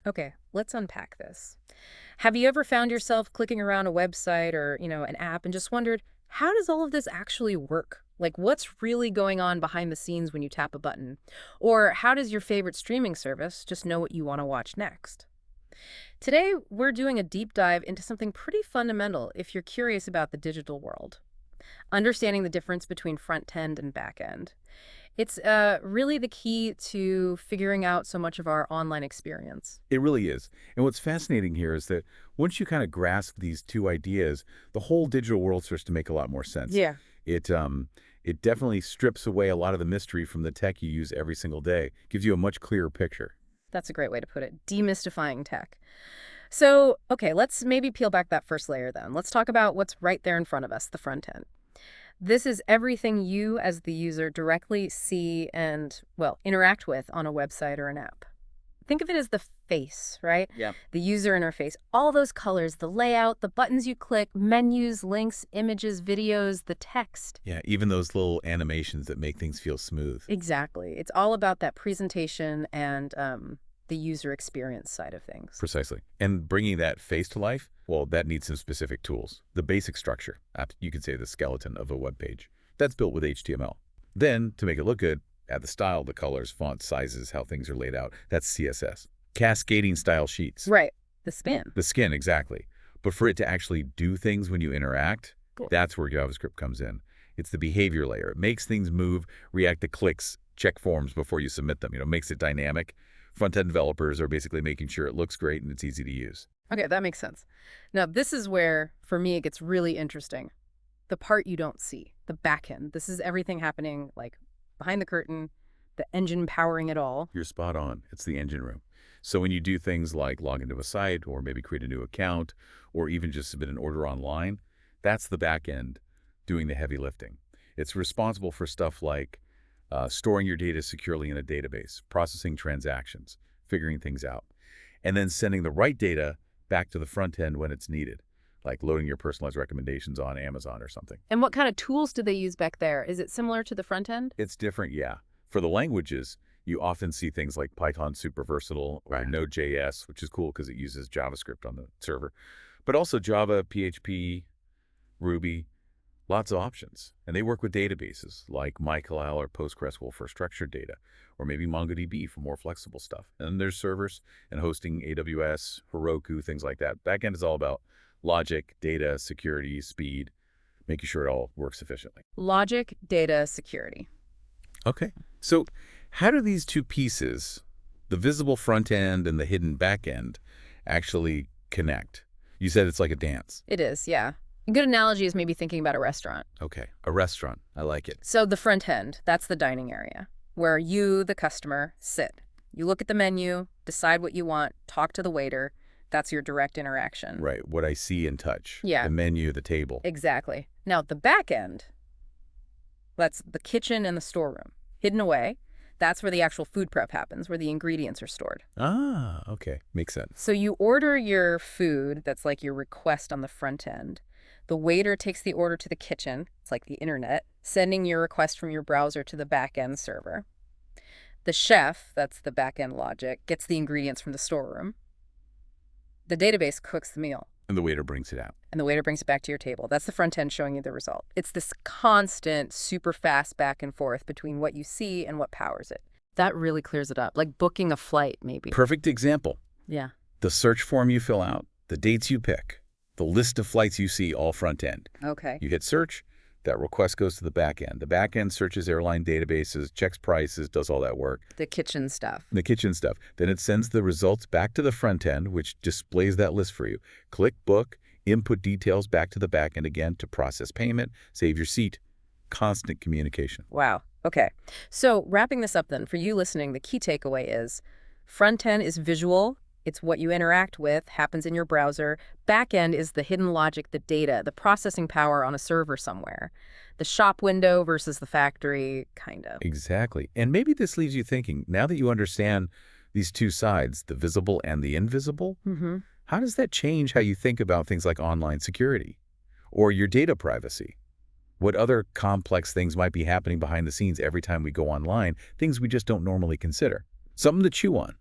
Okay, let's unpack this. Have you ever found yourself clicking around a website or, an app and just wondered, how does all of this actually work? Like, what's really going on behind the scenes when you tap a button? Or how does your favorite streaming service just know what you want to watch next? Today, we're doing a deep dive into something pretty fundamental if you're curious about the digital world, understanding the difference between front end and back end. It's really the key to figuring out so much of our online experience. It really is. And what's fascinating here is that once you kind of grasp these two ideas, the whole digital world starts to make a lot more sense. Yeah. It definitely strips away a lot of the mystery from the tech you use every single day, gives you a much clearer picture. That's a great way to put it. Demystifying tech. So, okay, let's maybe peel back that first layer then. Let's talk about what's right there in front of us, the front end. This is everything you as the user directly see and, well, interact with on a website or an app. Think of it as the face, right? Yeah. The user interface. All those colors, the layout, the buttons you click, menus, links, images, videos, the text. Yeah, even those little animations that make things feel smooth. Exactly. It's all about that presentation and the user experience side of things. Precisely. And bringing that face to life, well, that needs some specific tools. The basic structure, you could say the skeleton of a web page, that's built with HTML. Then, to make it look good, add the style, the colors, font sizes, how things are laid out. That's CSS. Cascading style sheets. Right. The spin. The skin, exactly. But for it to actually do things when you interact, Cool. that's where JavaScript comes in. It's the behavior layer. It makes things move, react to clicks, check forms before you submit them. Makes it dynamic. Front-end developers are basically making sure it looks great and it's easy to use. Okay, that makes sense. Now, this is where, for me, it gets really interesting. The part you don't see, the back end. This is everything happening, like, behind the curtain, the engine powering it all. You're spot on. It's the engine room. So when you do things like log into a site or maybe create a new account or even just submit an order online, that's the back end doing the heavy lifting. It's responsible for stuff like storing your data securely in a database, processing transactions, figuring things out, and then sending the right data back to the front end when it's needed, like loading your personalized recommendations on Amazon or something. And what kind of tools do they use back there? Is it similar to the front end? It's different, yeah. For the languages, you often see things like Python super versatile or Right. Node.js, which is cool because it uses JavaScript on the server, but also Java, PHP, Ruby, lots of options. And they work with databases like MySQL or PostgreSQL for structured data, or maybe MongoDB for more flexible stuff. And then there's servers and hosting AWS, Heroku, things like that. Backend is all about logic, data, security, speed, making sure it all works efficiently. Logic, data, security. Okay. So how do these two pieces, the visible front end and the hidden back end, actually connect? You said it's like a dance. It is, yeah. A good analogy is maybe thinking about a restaurant. Okay. A restaurant. I like it. So the front end, that's the dining area, where you, the customer, sit. You look at the menu, decide what you want, talk to the waiter. That's your direct interaction. Right. What I see and touch. Yeah. The menu, the table. Exactly. Now, the back end, that's the kitchen and the storeroom. Hidden away, that's where the actual food prep happens, where the ingredients are stored. Ah, okay. Makes sense. So you order your food, that's like your request on the front end. The waiter takes the order to the kitchen, it's like the internet, sending your request from your browser to the back end server. The chef, that's the back end logic, gets the ingredients from the storeroom. The database cooks the meal. And the waiter brings it out. And the waiter brings it back to your table. That's the front end showing you the result. It's this constant, super fast back and forth between what you see and what powers it. That really clears it up, like booking a flight, maybe. Perfect example. Yeah. The search form you fill out, the dates you pick, the list of flights you see, all front end. Okay. You hit search, that request goes to the back end. The back end searches airline databases, checks prices, does all that work. The kitchen stuff. The kitchen stuff. Then it sends the results back to the front end, which displays that list for you. Click book, input details back to the back end again to process payment, save your seat. Constant communication. Wow. Okay. So wrapping this up then, for you listening, the key takeaway is front end is visual. It's what you interact with, happens in your browser. Back end is the hidden logic, the data, the processing power on a server somewhere. The shop window versus the factory, kind of. Exactly. And maybe this leaves you thinking, now that you understand these two sides, the visible and the invisible, how does that change how you think about things like online security or your data privacy? What other complex things might be happening behind the scenes every time we go online, things we just don't normally consider? Something to chew on.